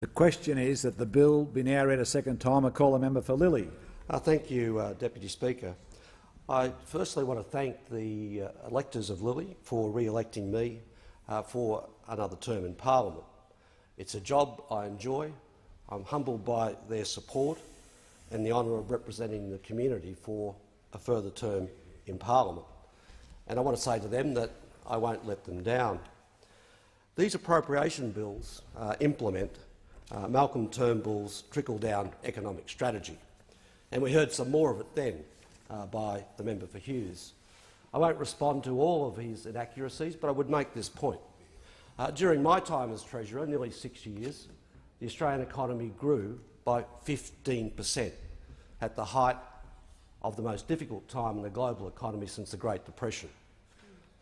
The question is that the bill be now read a second time. I call the member for Lilly. Thank you, Deputy Speaker. I firstly want to thank the electors of Lilly for re-electing me for another term in Parliament. It's a job I enjoy. I'm humbled by their support and the honour of representing the community for a further term in Parliament. And I want to say to them that I won't let them down. These appropriation bills implement Malcolm Turnbull's trickle-down economic strategy, and we heard some more of it then by the member for Hughes. I won't respond to all of his inaccuracies, but I would make this point. During my time as Treasurer, nearly 6 years, the Australian economy grew by 15%, at the height of the most difficult time in the global economy since the Great Depression.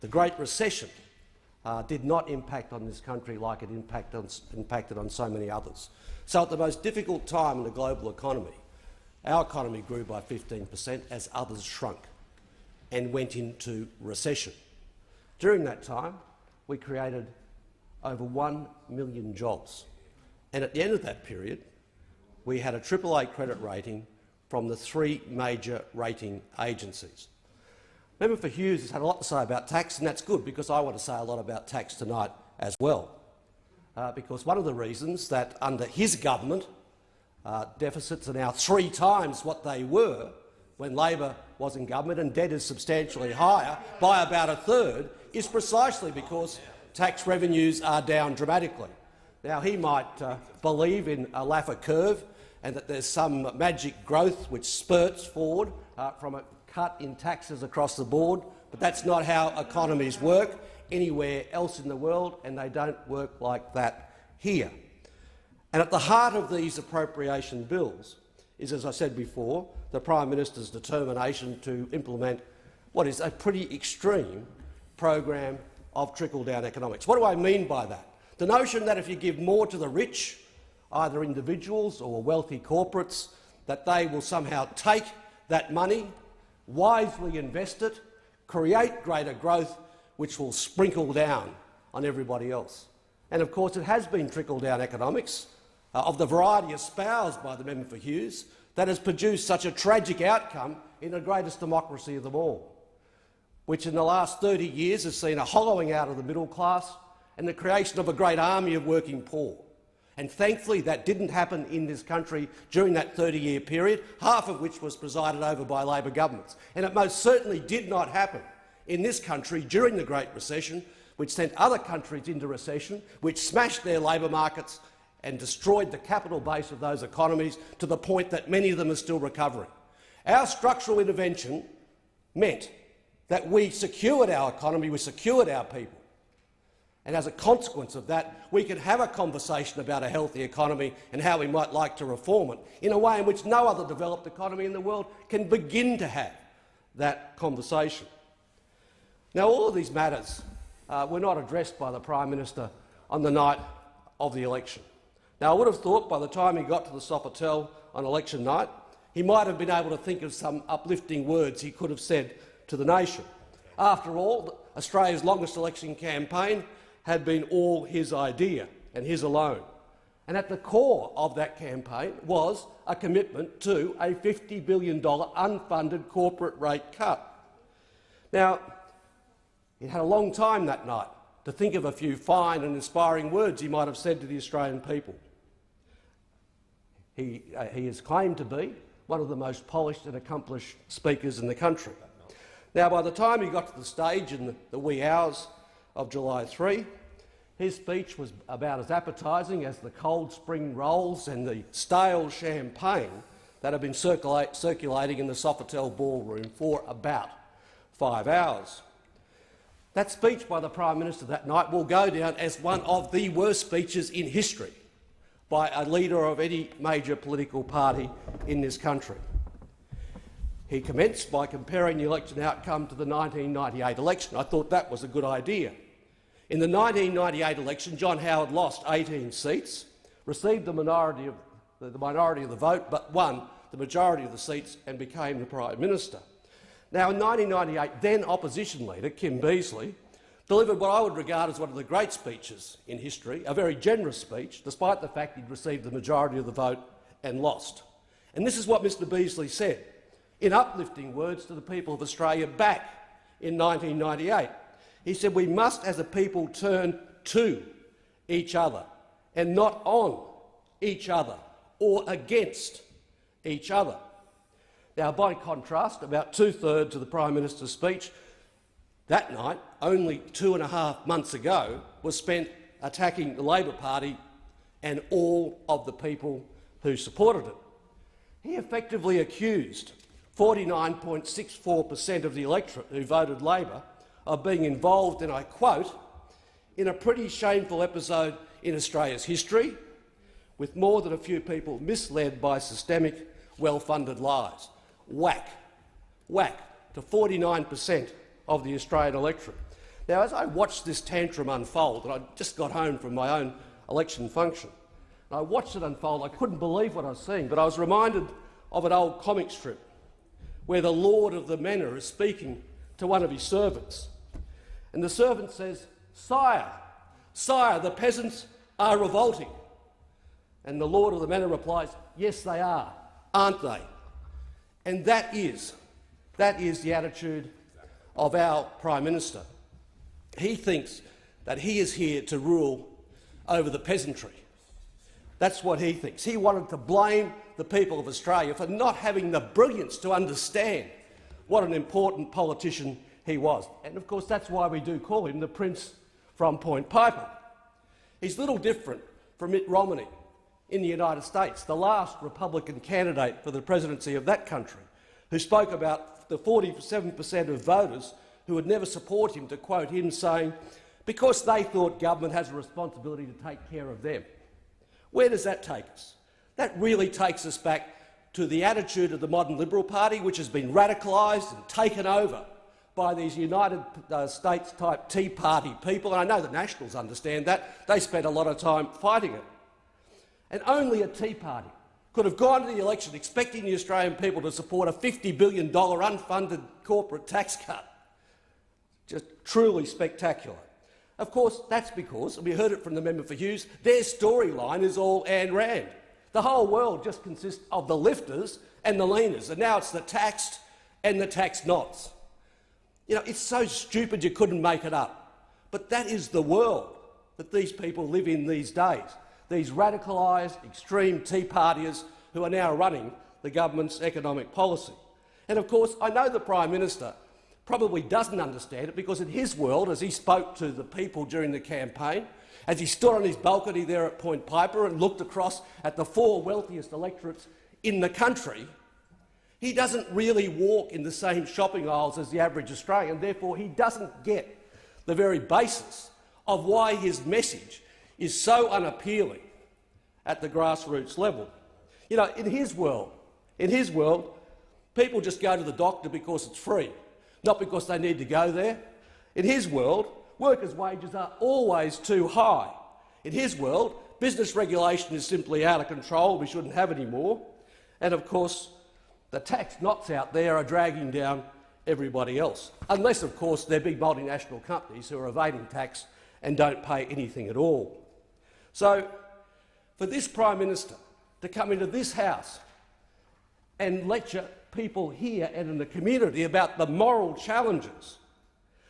The Great Recession did not impact on this country like it impacted on so many others. So at the most difficult time in the global economy, our economy grew by 15% as others shrunk and went into recession. During that time, we created over 1 million jobs. And at the end of that period, we had a AAA credit rating from the 3 major rating agencies. Member for Hughes has had a lot to say about tax, and that's good because I want to say a lot about tax tonight as well. Because one of the reasons that under his government deficits are now 3 times what they were when Labor was in government and debt is substantially higher by about a third is precisely because tax revenues are down dramatically. Now, he might believe in a Laffer curve and that there's some magic growth which spurts forward from a cut in taxes across the board, but that's not how economies work anywhere else in the world, and they don't work like that here. And at the heart of these appropriation bills is, as I said before, the Prime Minister's determination to implement what is a pretty extreme program of trickle-down economics. What do I mean by that? The notion that if you give more to the rich, either individuals or wealthy corporates, that they will somehow take that money, wisely invest it, create greater growth, which will sprinkle down on everybody else. And of course it has been trickle-down economics of the variety espoused by the member for Hughes that has produced such a tragic outcome in the greatest democracy of them all, which in the last 30 years has seen a hollowing out of the middle class and the creation of a great army of working poor. And thankfully that didn't happen in this country during that 30-year period, half of which was presided over by Labor governments. And it most certainly did not happen in this country during the Great Recession, which sent other countries into recession, which smashed their labour markets and destroyed the capital base of those economies to the point that many of them are still recovering. Our structural intervention meant that we secured our economy, we secured our people. And as a consequence of that, we can have a conversation about a healthy economy and how we might like to reform it in a way in which no other developed economy in the world can begin to have that conversation. Now, all of these matters were not addressed by the Prime Minister on the night of the election. Now, I would have thought by the time he got to the Sofitel on election night, he might have been able to think of some uplifting words he could have said to the nation. After all, Australia's longest election campaign had been all his idea and his alone. And at the core of that campaign was a commitment to a $50 billion unfunded corporate rate cut. Now, he had a long time that night to think of a few fine and inspiring words he might have said to the Australian people. He is claimed to be one of the most polished and accomplished speakers in the country. Now, by the time he got to the stage in the wee hours of July 3, his speech was about as appetising as the cold spring rolls and the stale champagne that have been circulating in the Sofitel ballroom for about 5 hours. That speech by the Prime Minister that night will go down as one of the worst speeches in history by a leader of any major political party in this country. He commenced by comparing the election outcome to the 1998 election. I thought that was a good idea. In the 1998 election, John Howard lost 18 seats, received the minority of the vote, but won the majority of the seats and became the Prime Minister. Now, in 1998, then opposition leader Kim Beazley delivered what I would regard as one of the great speeches in history, a very generous speech, despite the fact he'd received the majority of the vote and lost. And this is what Mr Beazley said, in uplifting words to the people of Australia back in 1998. He said, "We must as a people turn to each other and not on each other or against each other." Now, by contrast, about two-thirds of the Prime Minister's speech that night, only 2.5 months ago, was spent attacking the Labor Party and all of the people who supported it. He effectively accused 49.64% of the electorate who voted Labor of being involved, and I quote, "in a pretty shameful episode in Australia's history, with more than a few people misled by systemic, well-funded lies." Whack. Whack to 49% of the Australian electorate. Now, as I watched this tantrum unfold, and I just got home from my own election function, and I watched it unfold, I couldn't believe what I was seeing, but I was reminded of an old comic strip where the Lord of the Manor is speaking to one of his servants. And the servant says, "Sire, sire, the peasants are revolting." And the Lord of the Manor replies, "Yes, they are, aren't they?" And that is the attitude of our Prime Minister. He thinks that he is here to rule over the peasantry. That's what he thinks. He wanted to blame the people of Australia for not having the brilliance to understand what an important politician he was. And of course that's why we do call him the Prince from Point Piper. He's little different from Mitt Romney in the United States, the last Republican candidate for the presidency of that country, who spoke about the 47% of voters who would never support him, to quote him saying, "because they thought government has a responsibility to take care of them." Where does that take us? That really takes us back to the attitude of the modern Liberal Party, which has been radicalised and taken over by these United States-type Tea Party people, and I know the Nationals understand that. They spent a lot of time fighting it. And only a Tea Party could have gone to the election expecting the Australian people to support a $50 billion unfunded corporate tax cut. Just truly spectacular. Of course, that's because, and we heard it from the member for Hughes, their storyline is all Ayn Rand. The whole world just consists of the lifters and the leaners, and now it's the taxed and the tax-nots. You know, it's so stupid you couldn't make it up. But that is the world that these people live in these days, these radicalised, extreme Tea Partiers who are now running the government's economic policy. And of course, I know the Prime Minister probably doesn't understand it, because in his world, as he spoke to the people during the campaign, as he stood on his balcony there at Point Piper and looked across at the 4 wealthiest electorates in the country, he doesn't really walk in the same shopping aisles as the average Australian. Therefore, he doesn't get the very basis of why his message is so unappealing at the grassroots level. You know, in his world, people just go to the doctor because it's free, not because they need to go there. In his world, workers' wages are always too high. In his world, business regulation is simply out of control, we shouldn't have any more. And of course, the tax knots out there are dragging down everybody else, unless, of course, they're big multinational companies who are evading tax and don't pay anything at all. So, for this Prime Minister to come into this House and lecture people here and in the community about the moral challenges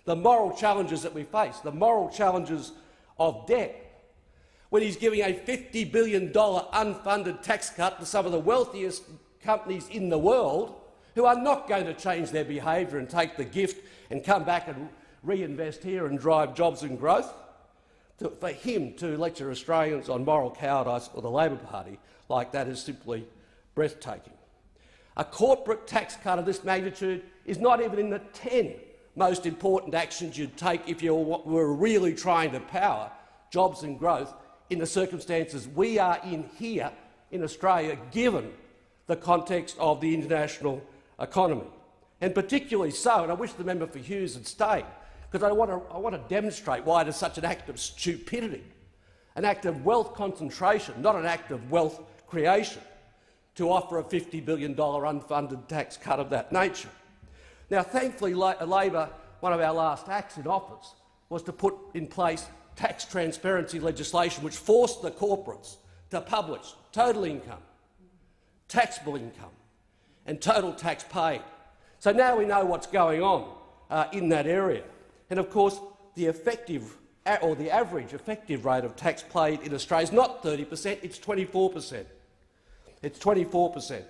that we face, the moral challenges of debt, when he's giving a $50 billion unfunded tax cut to some of the wealthiest companies in the world, who are not going to change their behaviour and take the gift and come back and reinvest here and drive jobs and growth. For him to lecture Australians on moral cowardice or the Labor Party like that is simply breathtaking. A corporate tax cut of this magnitude is not even in the 10 most important actions you'd take if you were really trying to power jobs and growth in the circumstances we are in here in Australia, given the context of the international economy. And particularly so, and I wish the member for Hughes had stayed, because I want to demonstrate why it is such an act of stupidity, an act of wealth concentration, not an act of wealth creation, to offer a $50 billion unfunded tax cut of that nature. Now, thankfully, Labor, one of our last acts in office, was to put in place tax transparency legislation which forced the corporates to publish total income, taxable income and total tax paid. So now we know what's going on in that area. And of course, the effective or the average effective rate of tax paid in Australia is not 30%, it's 24%. It's 24%.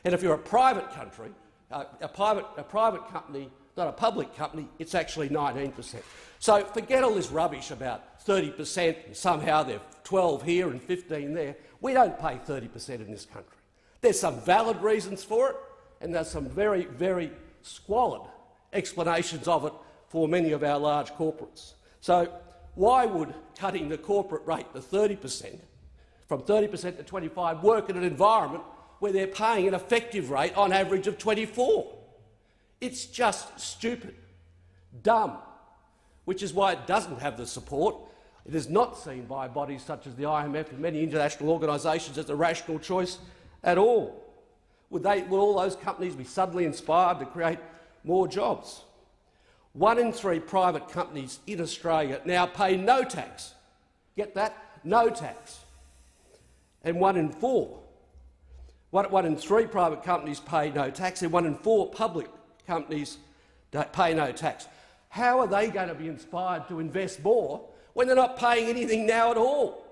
And if you're a private country, a private company, not a public company, it's actually 19%. So forget all this rubbish about 30% and somehow they're 12 here and 15 there. We don't pay 30% in this country. There's some valid reasons for it, and there's some very, very squalid explanations of it for many of our large corporates. So why would cutting the corporate rate to 30%, from 30% to 25%, work in an environment where they're paying an effective rate on average of 24%? It's just stupid, dumb, which is why it doesn't have the support. It is not seen by bodies such as the IMF and many international organisations as a rational choice at all. Would all those companies be suddenly inspired to create more jobs? 1 in 3 private companies in Australia now pay no tax. Get that? No tax. And 1 in 4. 1 in 3 private companies pay no tax, and 1 in 4 public companies pay no tax. How are they going to be inspired to invest more when they're not paying anything now at all?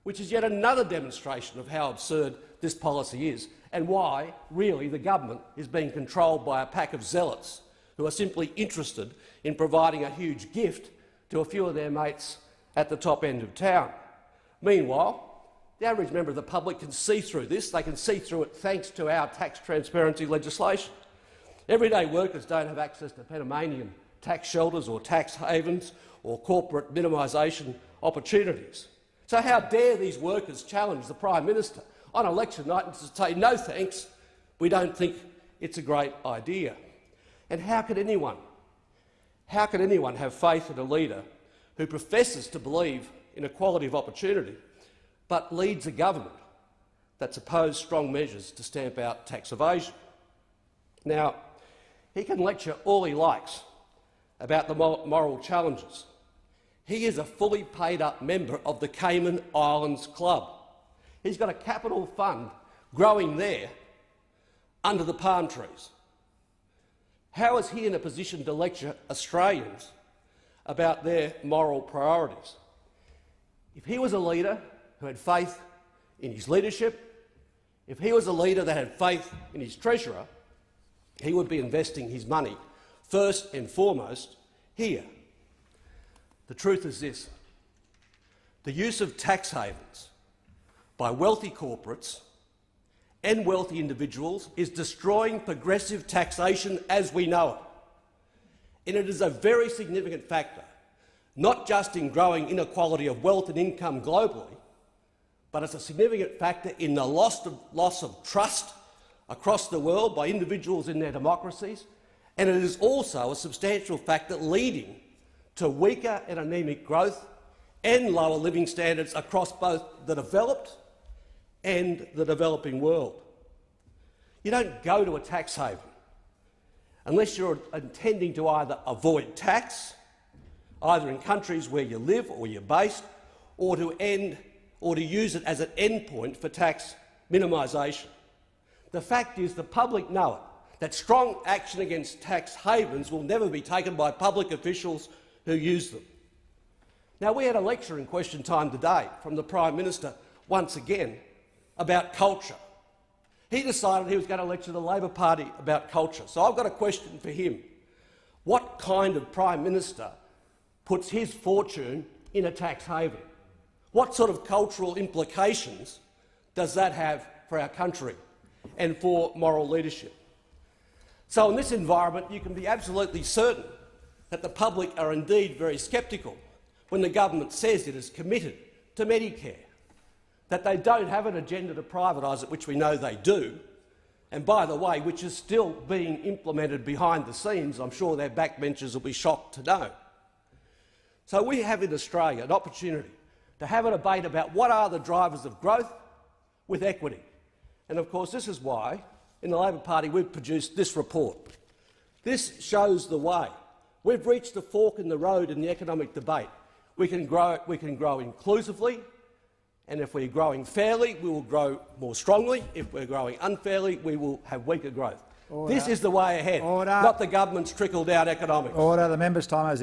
Which is yet another demonstration of how absurd this policy is and why, really, the government is being controlled by a pack of zealots who are simply interested in providing a huge gift to a few of their mates at the top end of town. Meanwhile, the average member of the public can see through this. They can see through it thanks to our tax transparency legislation. Everyday workers don't have access to Panamanian tax shelters or tax havens or corporate minimisation opportunities. So how dare these workers challenge the Prime Minister on election night and say, no thanks, we don't think it's a great idea? And how can anyone have faith in a leader who professes to believe in equality of opportunity but leads a government that's opposed strong measures to stamp out tax evasion? Now, he can lecture all he likes about the moral challenges. He is a fully paid-up member of the Cayman Islands Club. He's got a capital fund growing there under the palm trees. How is he in a position to lecture Australians about their moral priorities? If he was a leader who had faith in his leadership, if he was a leader that had faith in his treasurer, he would be investing his money first and foremost here. The truth is this: the use of tax havens by wealthy corporates and wealthy individuals is destroying progressive taxation as we know it. And it is a very significant factor, not just in growing inequality of wealth and income globally, but it's a significant factor in the loss of trust across the world by individuals in their democracies, and it is also a substantial factor leading to weaker and anaemic growth and lower living standards across both the developed and the developing world. You don't go to a tax haven unless you're intending to either avoid tax, either in countries where you live or you're based, or to use it as an endpoint for tax minimisation. The fact is the public know it, that strong action against tax havens will never be taken by public officials who use them. Now, we had a lecture in question time today from the Prime Minister once again about culture. He decided he was going to lecture the Labor Party about culture. So I've got a question for him. What kind of Prime Minister puts his fortune in a tax haven? What sort of cultural implications does that have for our country and for moral leadership? So in this environment, you can be absolutely certain that the public are indeed very sceptical when the government says it is committed to Medicare, that they don't have an agenda to privatise it, which we know they do, and by the way, which is still being implemented behind the scenes. I'm sure their backbenchers will be shocked to know. So we have in Australia an opportunity to have a debate about what are the drivers of growth with equity. And of course this is why in the Labor Party we've produced this report. This shows the way We've reached a fork in the road in the economic debate. We can grow inclusively, and if we're growing fairly, we will grow more strongly. If we're growing unfairly, we will have weaker growth. Order. This is the way ahead, Order. not the government's trickle-down economics. Order. The member's time has